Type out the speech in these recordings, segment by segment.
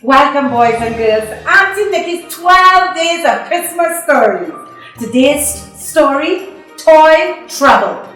Welcome boys and girls to Auntie Nikki's 12 Days of Christmas Stories. Today's story, Toy Trouble.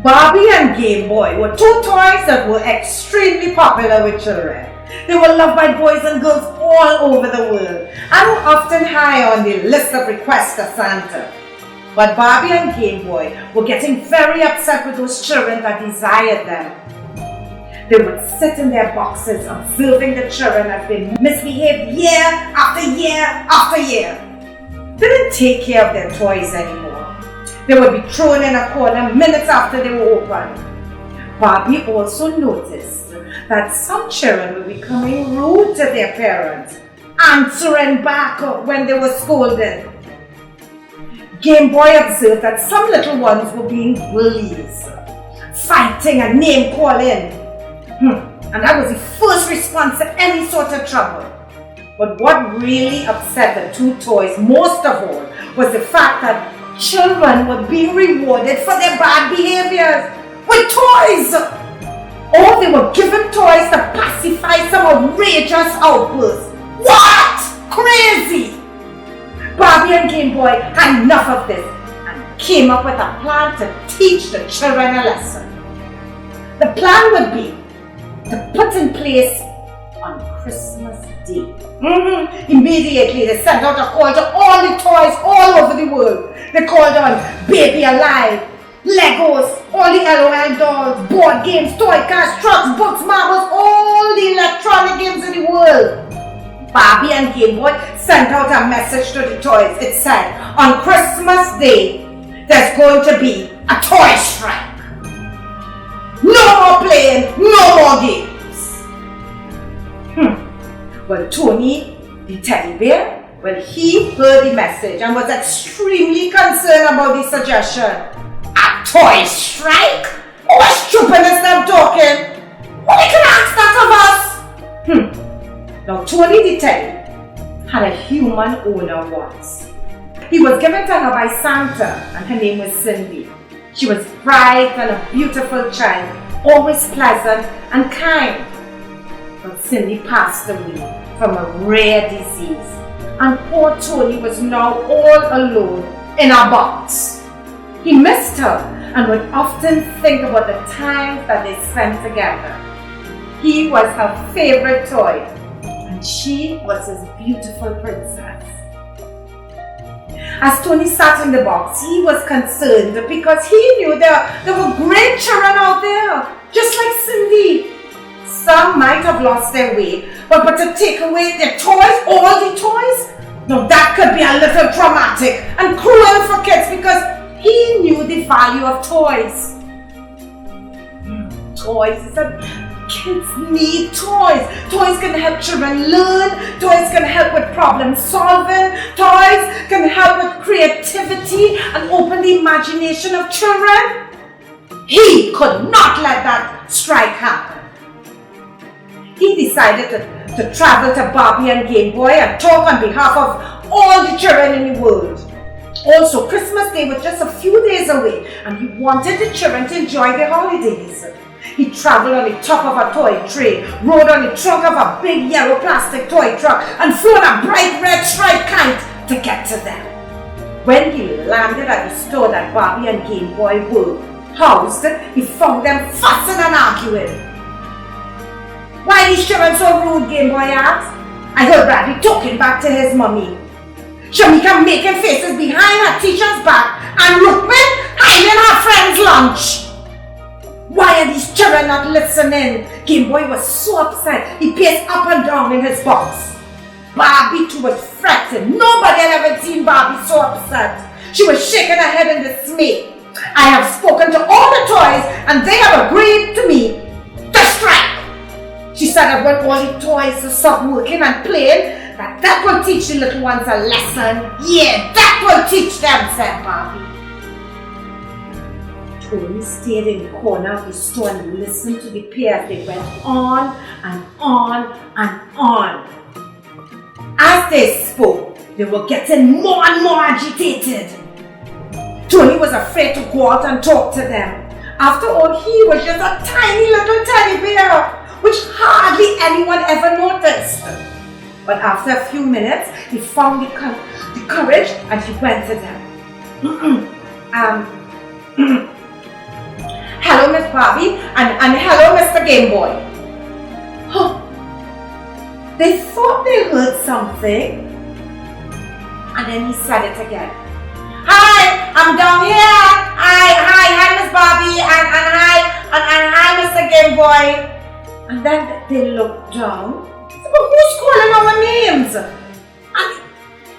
Barbie and Game Boy were two toys that were extremely popular with children. They were loved by boys and girls all over the world and were often high on the list of requests to Santa. But Barbie and Game Boy were getting very upset with those children that desired them. They would sit in their boxes observing the children as they misbehaved year after year after year. They didn't take care of their toys anymore. They would be thrown in a corner minutes after they were opened. Barbie also noticed that some children were becoming rude to their parents, answering back when they were scolded. Game Boy observed that some little ones were being bullies, fighting and name-calling. And that was the first response to any sort of trouble. But what really upset the two toys most of all was the fact that children were being rewarded for their bad behaviors with toys. Or they were given toys to pacify some outrageous outbursts. What? Crazy! Barbie and Game Boy had enough of this and came up with a plan to teach the children a lesson. The plan would be to put in place on Christmas Day. Immediately they sent out a call to all the toys all over the world. They called on Baby Alive, Legos, all the LOL dolls, board games, toy cars, trucks, books, marbles, all the electronic games in the world. Barbie and Game Boy sent out a message to the toys. It said, on Christmas Day, there's going to be a toy strike. No more playing, no more games. Well, Tony, the teddy bear, he heard the message and was extremely concerned about the suggestion. A toy strike? What stupidness them talking? Who can ask that of us? Now, Tony the teddy had a human owner once. He was given to her by Santa and her name was Cindy. She was bright and a beautiful child, always pleasant and kind. But Cindy passed away from a rare disease, and poor Tony was now all alone in a box. He missed her and would often think about the times that they spent together. He was her favorite toy, and she was his beautiful princess. As Tony sat in the box, he was concerned because he knew there were great children out there, just like Cindy. Some might have lost their way, but to take away their toys, all the toys, now that could be a little traumatic and cruel for kids because he knew the value of toys. Toys, he said, kids need toys. Toys can help children learn. Toys can help with problem solving. Toys can help with creativity and open the imagination of children. He could not let that strike happen. He decided to travel to Barbie and Game Boy and talk on behalf of all the children in the world. Also, Christmas Day was just a few days away and he wanted the children to enjoy their holidays. He traveled on the top of a toy train, rode on the trunk of a big yellow plastic toy truck, and flew on a bright red striped kite to get to them. When he landed at the store that Barbie and Game Boy were housed, he found them fussing and arguing. Why are these children so rude? Game Boy asked. I heard Bradley talking back to his mummy. Shamika making faces behind her teacher's back, and Rukman hiding her friend's lunch. Why are these children not listening? Game Boy was so upset, he paced up and down in his box. Barbie too was fretting. Nobody had ever seen Barbie so upset. She was shaking her head in dismay. I have spoken to all the toys and they have agreed to me to strike. She said that when all the toys will stop working and playing, that will teach the little ones a lesson. Yeah, that will teach them, said Barbie. Tony stayed in the corner of the store and listened to the pair as they went on and on and on. As they spoke, they were getting more and more agitated. Tony was afraid to go out and talk to them. After all, he was just a tiny little teddy bear. which hardly anyone ever noticed. But after a few minutes, he found the courage and he went to them. Hello, Miss Barbie, and hello, Mr. Game Boy. Huh. They thought they heard something, and then he said it again. Hi, I'm down here. Hi, Miss Barbie, and hi, Mr. Game Boy. And then they looked down. But who's calling our names? And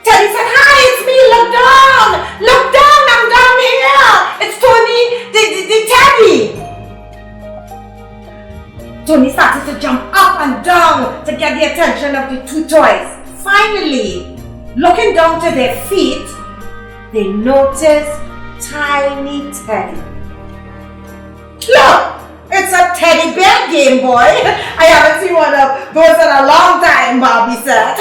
Teddy said, hi, it's me, look down, I'm down here. It's Tony, the Teddy. Tony started to jump up and down to get the attention of the two toys. Finally, looking down to their feet, they noticed tiny Teddy. Look! It's a teddy bear, Game Boy. I haven't seen one of those in a long time, Barbie said.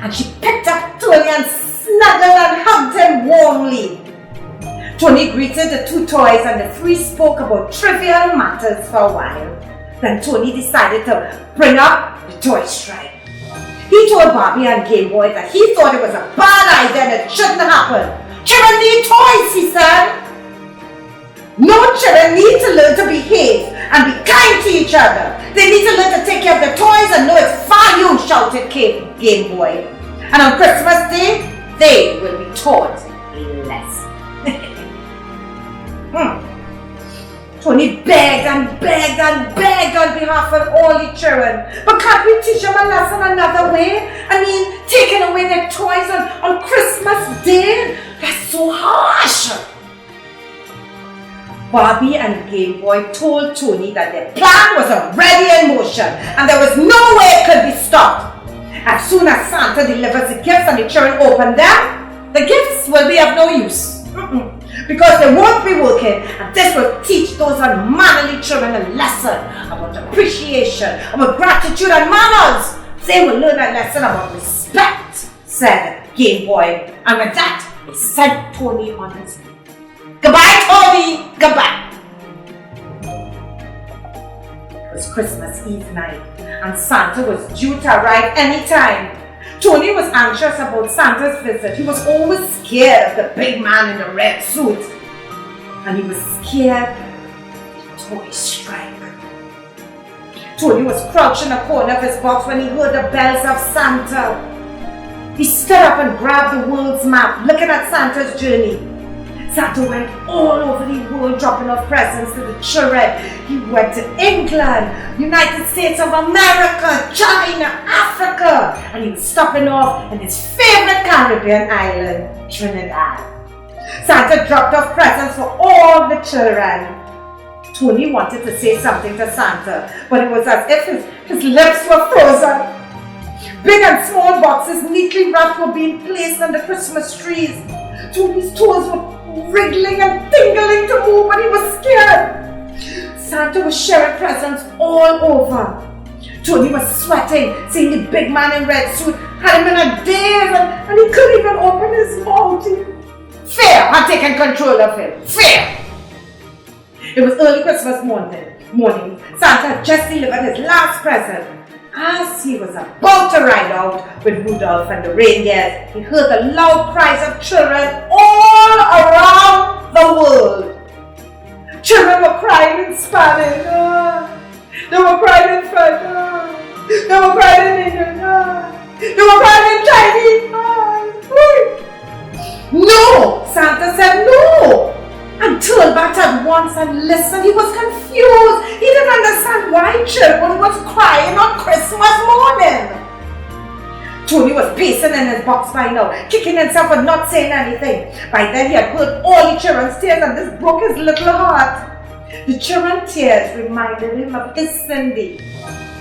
And she picked up Tony and snuggled and hugged him warmly. Tony greeted the two toys and the three spoke about trivial matters for a while. Then Tony decided to bring up the toy strike. He told Barbie and Game Boy that he thought it was a bad idea and it shouldn't happen. Children need toys, he said. No children need to learn to behave and be kind to each other. They need to learn to take care of their toys and know its value, shouted Game Boy. And on Christmas Day, they will be taught a lesson. Tony begged and begged and begged on behalf of all the children. But can't we teach them a lesson another way? I mean, taking away their toys on Christmas Day? That's so harsh. Barbie and Game Boy told Tony that their plan was already in motion and there was no way it could be stopped. As soon as Santa delivers the gifts and the children open them, the gifts will be of no use. Because they won't be working, and this will teach those unmannerly children a lesson about appreciation, about gratitude and manners. They will learn a lesson about respect, said Game Boy. And with that, they sent Tony on his way. Goodbye, Tony! Goodbye! It was Christmas Eve night, and Santa was due to arrive any time. Tony was anxious about Santa's visit. He was always scared of the big man in the red suit. And he was scared of the toy strike. Tony was crouched in a corner of his box when he heard the bells of Santa. He stood up and grabbed the world's map, looking at Santa's journey. Santa went all over the world dropping off presents to the children. He went to England, United States of America, China, Africa, and he was stopping off in his favorite Caribbean island, Trinidad. Santa dropped off presents for all the children. Tony wanted to say something to Santa, but it was as if his lips were frozen. Big and small boxes neatly wrapped were being placed on the Christmas trees. Tony's toes were wriggling and tingling to move, but he was scared. Santa was sharing presents all over. Tony was sweating, seeing the big man in red suit had him in a daze, and he couldn't even open his mouth. Fear had taken control of him. Fear! It was early Christmas morning. Santa had just delivered his last present. As he was about to ride out with Rudolph and the reindeers, he heard the loud cries of children all around the world. Children were crying in Spanish. They were crying in French. They were crying in English. They were crying in Chinese. No! Santa said no! And turned back at once and listened. He was confused. He didn't understand why children was crying on Christmas morning. Tony was pacing in his box by now, kicking himself for not saying anything. By then he had heard all the children's tears and this broke his little heart. The children's tears reminded him of his Cindy.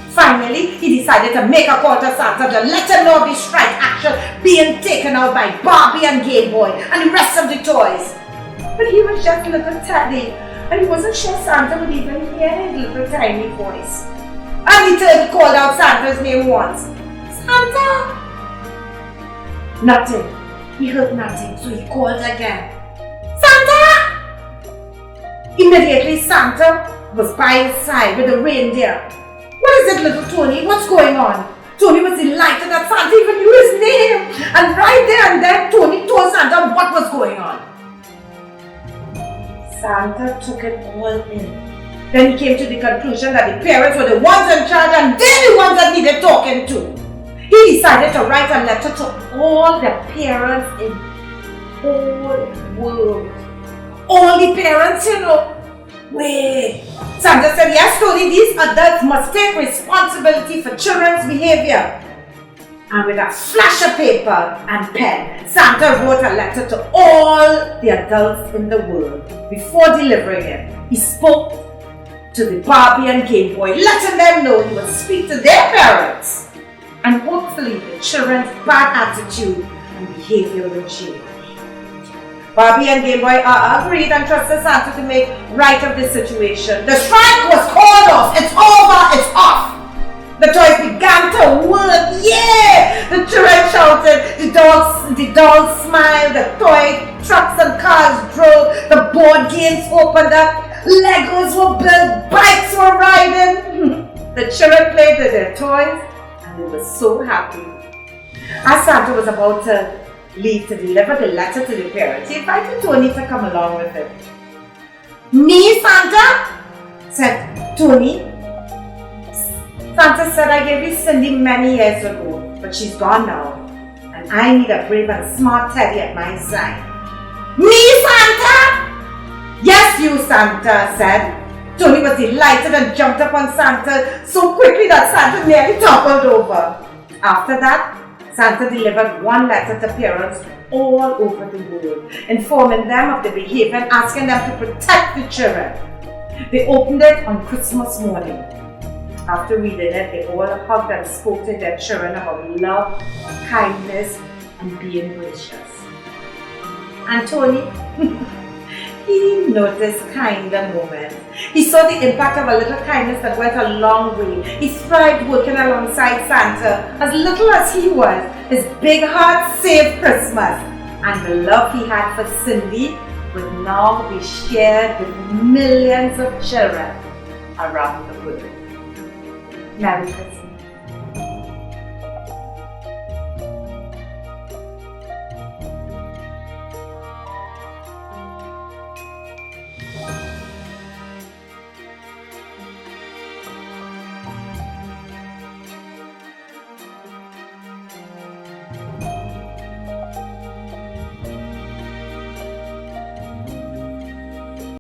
Finally, he decided to make a call to Santa to let him know of the strike action being taken out by Barbie and Game Boy and the rest of the toys. But he was just little Teddy, and he wasn't sure Santa would even hear his little tiny voice. And he called out Santa's name once. Santa! Nothing. He heard nothing, so he called again. Santa! Immediately Santa was by his side with the reindeer. What is is it, little Tony? What's going on? Tony was delighted that Santa even knew his name. And right there and then, Tony told Santa what was going on. Santa took it all in. Then he came to the conclusion that the parents were the ones in charge and they're the ones that needed talking to. He decided to write a letter to all the parents in the whole world. All the parents, you know. Wait. Santa said, yes, Tony, these adults must take responsibility for children's behavior. And with a flash of paper and pen, Santa wrote a letter to all the adults in the world. Before delivering it, he spoke to the Barbie and Game Boy, letting them know he would speak to their parents. And hopefully the children's bad attitude and behavior will change. Barbie and Game Boy agreed and trusted Santa to make right of the situation. The strike was called off. It's over. It's off. The toys began to work. Yeah! The children shouted. The dolls smiled. The toy trucks and cars drove. The board games opened up. Legos were built. Bikes were riding. The children played with their toys and they were so happy. As Santa was about to leave to deliver the letter to the parents, he invited Tony to come along with him. Me, Santa? Said Tony. Santa said, I gave you Cindy many years ago, but she's gone now. And I need a brave and smart teddy at my side. Me, Santa? Yes, you, Santa said. Tony was delighted and jumped up on Santa so quickly that Santa nearly toppled over. After that, Santa delivered one letter to parents all over the world, informing them of the behavior and asking them to protect the children. They opened it on Christmas morning. After reading it, they all hugged and spoke to their children about love, kindness, and being gracious. And Tony, he noticed kinder moments. He saw the impact of a little kindness that went a long way. He thrived working alongside Santa. As little as he was, his big heart saved Christmas. And the love he had for Cindy would now be shared with millions of children around the world. Merry Christmas.